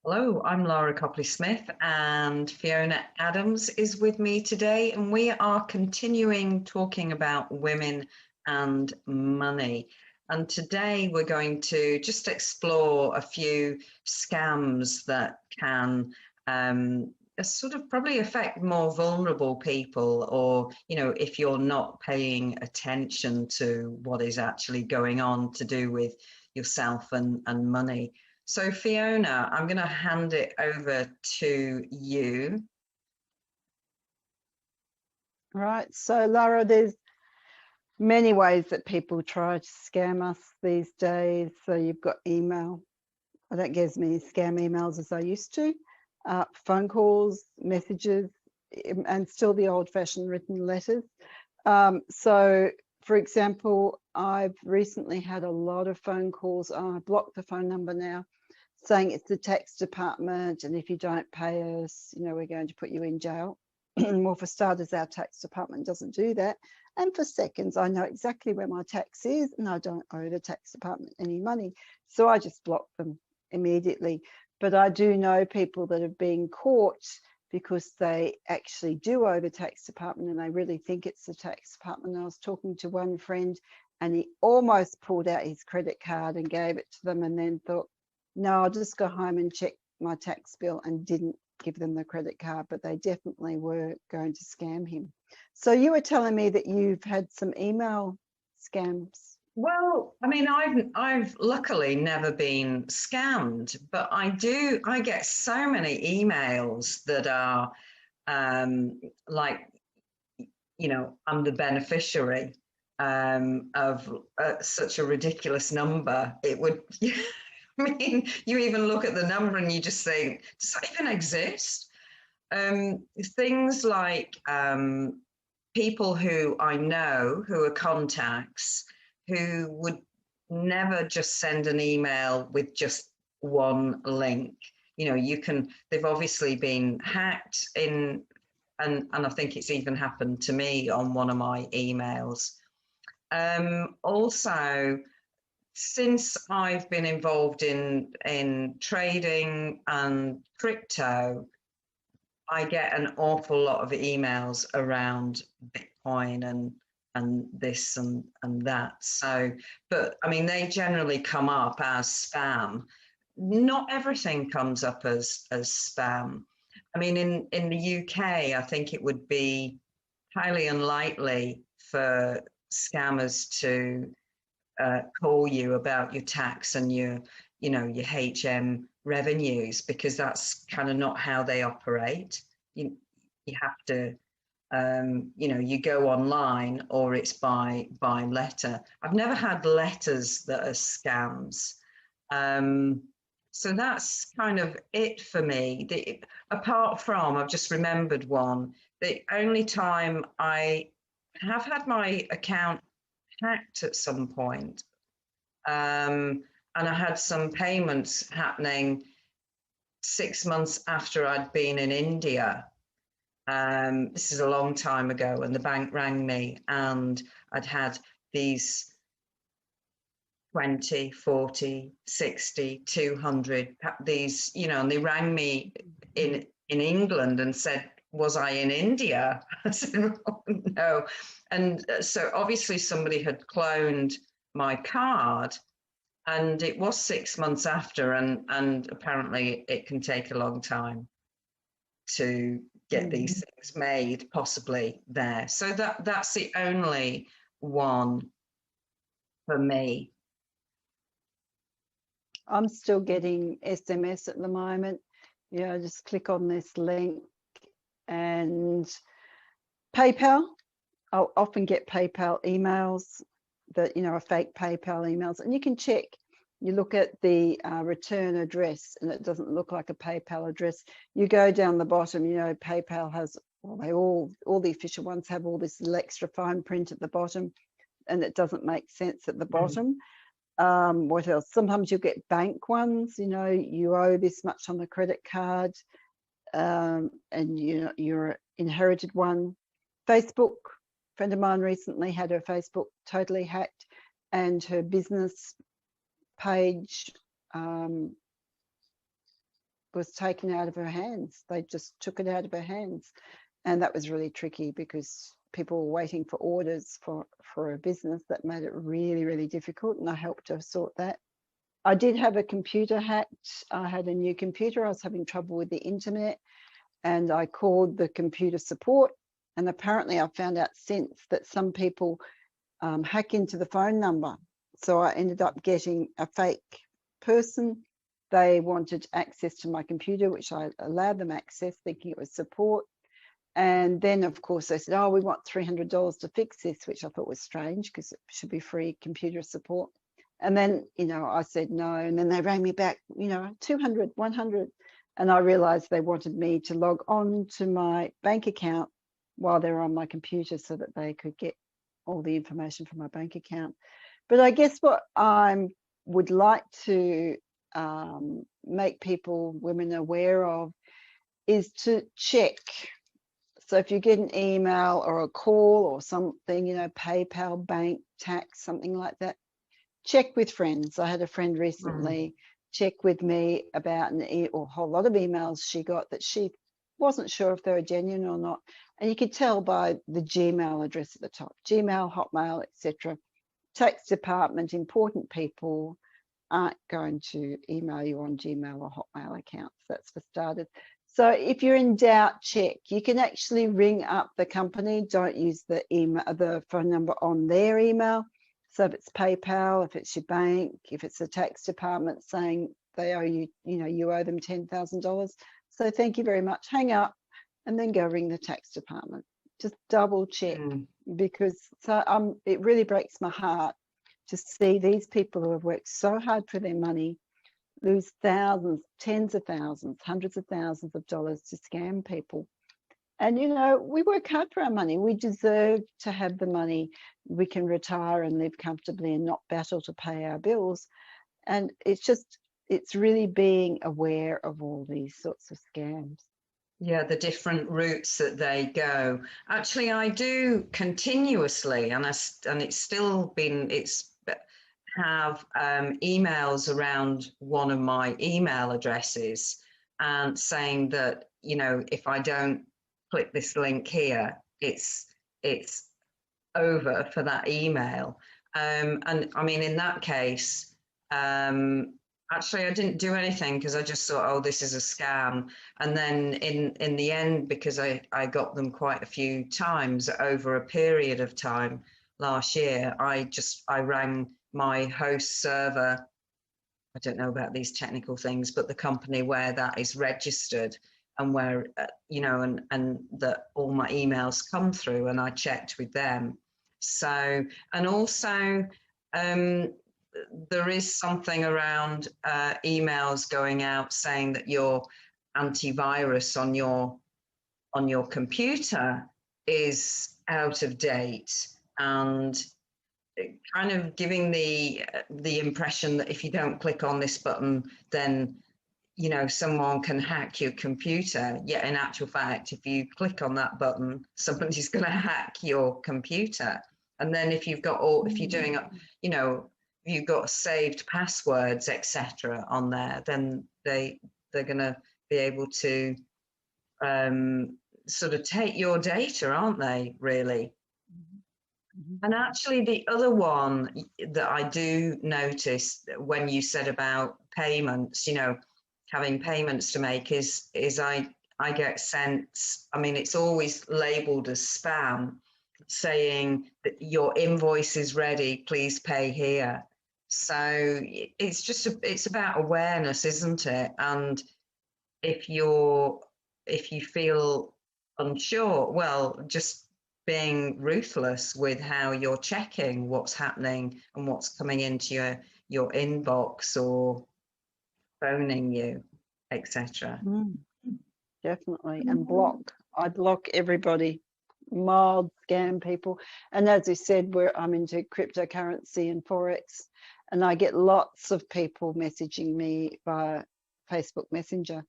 Hello, I'm Laura Copley-Smith and Fiona Adams is with me today, and we are continuing talking about women and money. And today we're going to just explore a few scams that can sort of probably affect more vulnerable people, or, if you're not paying attention to what is actually going on to do with yourself and money. So Fiona, I'm going to hand it over to you. Right. So Laura, there's many ways that people try to scam us these days. So you've got email. I don't get as many scam emails as I used to. Phone calls, messages, and still the old-fashioned written letters. So, for example, I've recently had a lot of phone calls. I blocked the phone number now, saying it's the tax department, and if you don't pay us, we're going to put you in jail. Well, for starters, our tax department doesn't do that. And for seconds, I know exactly where my tax is and I don't owe the tax department any money. So I just block them immediately. But I do know people that have been caught because they actually do owe the tax department and they really think it's the tax department. I was talking to one friend and he almost pulled out his credit card and gave it to them and then thought, no, I'll just go home and check my tax bill, and didn't give them the credit card, but they definitely were going to scam him. So you were telling me that you've had some email scams. Well, I mean, I've luckily never been scammed, but I get so many emails that are like, I'm the beneficiary of such a ridiculous number. It would, I mean, you even look at the number and you just think, does that even exist? Things like people who I know who are contacts who would never just send an email with just one link. They've obviously been hacked in, and I think it's even happened to me on one of my emails. Also, since I've been involved in trading and crypto, I get an awful lot of emails around Bitcoin and this and that. So, but I mean, they generally come up as spam. Not everything comes up as spam. I mean, in the UK, I think it would be highly unlikely for scammers to call you about your tax and your HM revenues, because that's kind of not how they operate. You have to, you go online or it's by letter. I've never had letters that are scams. So that's kind of it for me. Apart from, I've just remembered one, the only time I have had my account hacked at some point. And I had some payments happening 6 months after I'd been in India. This is a long time ago, and the bank rang me and I'd had these 20, 40, 60, 200, these, and they rang me in England and said, was I in India? I said, oh, no. And so obviously somebody had cloned my card, and it was 6 months after, and apparently it can take a long time to get these things made, possibly there. So that's the only one for me. I'm still getting SMS at the moment. Just click on this link, and PayPal. I'll often get PayPal emails that, are fake PayPal emails, and you can check. You look at the return address and it doesn't look like a PayPal address. You go down the bottom, PayPal has, well, they all the official ones have all this extra fine print at the bottom, and it doesn't make sense at the bottom. What else? Sometimes you'll get bank ones, you owe this much on the credit card, and you're inherited one. Facebook, a friend of mine recently had her Facebook totally hacked, and her business page was taken out of her hands. They just took it out of her hands. And that was really tricky because people were waiting for orders for a business. That made it really, really difficult. And I helped her sort that. I did have a computer hacked. I had a new computer. I was having trouble with the internet, and I called the computer support. And apparently I found out since that some people hack into the phone number. So I ended up getting a fake person. They wanted access to my computer, which I allowed them access, thinking it was support. And then, of course, they said, oh, we want $300 to fix this, which I thought was strange because it should be free computer support. And then, I said no. And then they rang me back, 200, 100. And I realized they wanted me to log on to my bank account while they were on my computer so that they could get all the information from my bank account. But I guess what I would like to make people, women, aware of is to check. So if you get an email or a call or something, PayPal, bank, tax, something like that, check with friends. I had a friend recently check with me about a whole lot of emails she got that she wasn't sure if they were genuine or not. And you could tell by the Gmail address at the top, Gmail, Hotmail, etc. Tax department, important people aren't going to email you on Gmail or Hotmail accounts. That's for starters. So if you're in doubt, check. You can actually ring up the company. Don't use the email, the phone number on their email. So if it's PayPal, if it's your bank, if it's the tax department saying they owe you, you owe them $10,000. So thank you very much. Hang up and then go ring the tax department. Just double check because it really breaks my heart to see these people who have worked so hard for their money lose thousands, tens of thousands, hundreds of thousands of dollars to scam people. And, we work hard for our money. We deserve to have the money. We can retire and live comfortably and not battle to pay our bills. And it's really being aware of all these sorts of scams. Yeah, the different routes that they go. Actually, I do continuously, and have emails around one of my email addresses and saying that, if I don't click this link here, it's over for that email. And I mean, in that case, actually, I didn't do anything because I just thought, oh, this is a scam. And then in the end, because I got them quite a few times over a period of time last year, I rang my host server. I don't know about these technical things, but the company where that is registered and where, and that all my emails come through, and I checked with them. So, and also, there is something around emails going out saying that your antivirus on your computer is out of date, and kind of giving the impression that if you don't click on this button, then someone can hack your computer. Yet in actual fact, if you click on that button, somebody's going to hack your computer. And then if you've got if you're doing, you've got saved passwords, etc. on there, then they're going to be able to sort of take your data, aren't they, really? And actually, the other one that I do notice when you said about payments, having payments to make is I get sent, I mean, it's always labeled as spam, saying that your invoice is ready, please pay here. So it's about awareness, isn't it? And if you feel unsure, well, just being ruthless with how you're checking what's happening and what's coming into your inbox or phoning you, etc. Definitely. And block. I block everybody, mild scam people. And as I said, I'm into cryptocurrency and Forex, and I get lots of people messaging me via Facebook Messenger.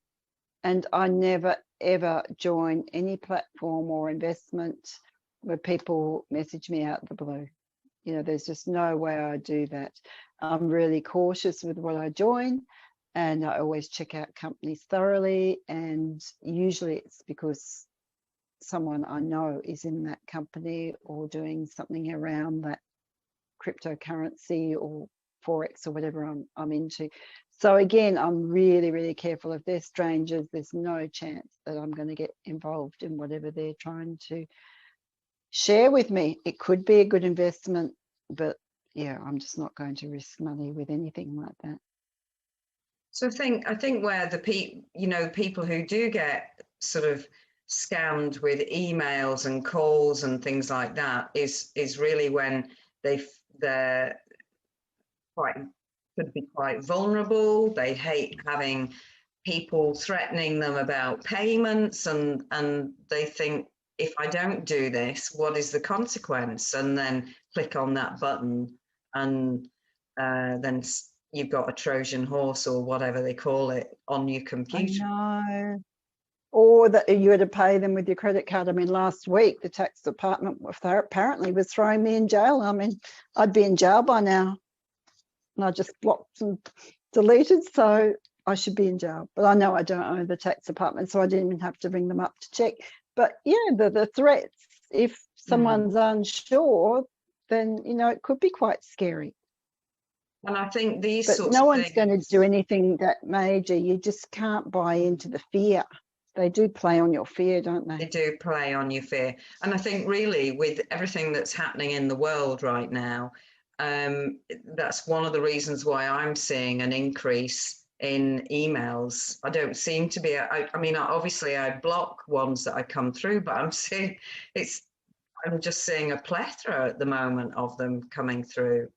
And I never, ever join any platform or investment where people message me out of the blue. There's just no way I do that. I'm really cautious with what I join. And I always check out companies thoroughly, and usually it's because someone I know is in that company or doing something around that cryptocurrency or forex or whatever I'm into. So again, I'm really, really careful. If they're strangers, there's no chance that I'm going to get involved in whatever they're trying to share with me. It could be a good investment, but yeah, I'm just not going to risk money with anything like that. So I think where the people who do get sort of scammed with emails and calls and things like that is really when they're quite could be quite vulnerable. They hate having people threatening them about payments, and they think, if I don't do this, what is the consequence? And then click on that button, and then you've got a Trojan horse or whatever they call it on your I computer. know. Or that you had to pay them with your credit card. I mean, last week the tax department apparently was throwing me in jail. I mean, I'd be in jail by now, and I just blocked and deleted, so I should be in jail. But I know I don't owe the tax department, so I didn't even have to ring them up to check. But yeah, the threats, if someone's unsure, then, you know, it could be quite scary. And I think these But sorts no of one's going to things, do anything that major. You just can't buy into the fear. They do play on your fear, don't they they? do play on your fear. And I think really with everything that's happening in the world right now, that's one of the reasons why I'm seeing an increase in emails. I don't seem to be, I mean, obviously I block ones that I come through, but I'm just seeing a plethora at the moment of them coming through.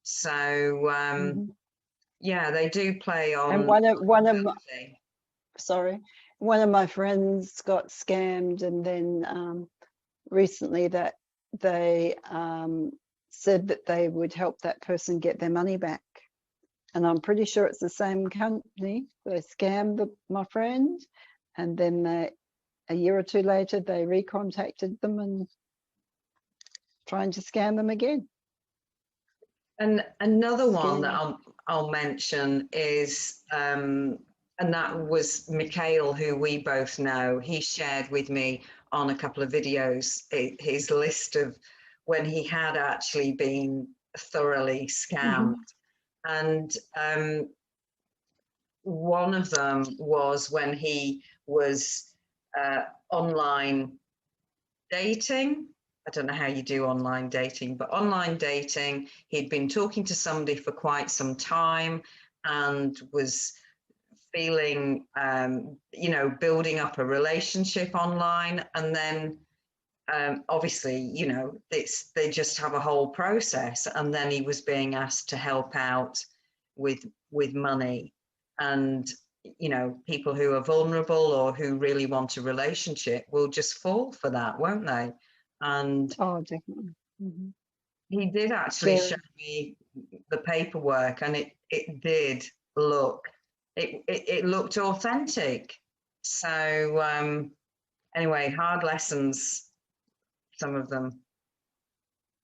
So, Mhm. yeah, they do play And on empathy. one of my friends got scammed, and then recently that they said that they would help that person get their money back. And I'm pretty sure it's the same company. They scammed my friend, and then a year or two later, they recontacted them and trying to scam them again. And another one that Scary. I'll mention is, and that was Mikhail, who we both know. He shared with me on a couple of videos his list of when he had actually been thoroughly scammed. Mhm. And one of them was when he was online dating. I don't know how you do online dating, but online dating, he'd been talking to somebody for quite some time and was feeling, building up a relationship online. And then obviously, they just have a whole process. And then he was being asked to help out with money. And people who are vulnerable or who really want a relationship will just fall for that, won't they? And Oh, definitely. Mhm. he did actually show Scary. me the paperwork, and it did look, it looked authentic. So anyway, hard lessons, some of them.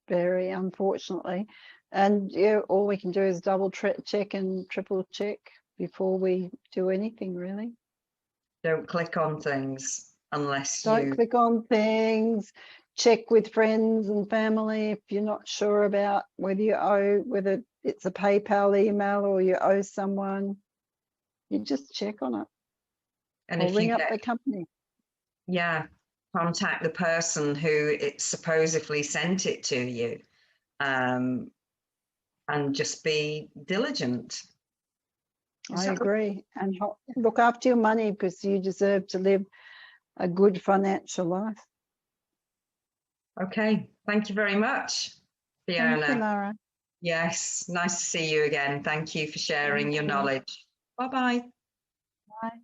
Very unfortunately. And yeah, all we can do is double check and triple check before we do anything, really. Don't click on things unless Don't you click on things. Check with friends and family if you're not sure about whether it's a PayPal email or you owe someone. You just check on it and or if you ring up get, the company. yeah, contact the person who it supposedly sent it to you, um, and just be diligent. Is I that agree. And look after your money because you deserve to live a good financial life. okay? Thank you very much, Thank you, Fiona. Lara. Yes, nice to see you again. Thank you for sharing Thank your you. knowledge. Bye bye. Bye.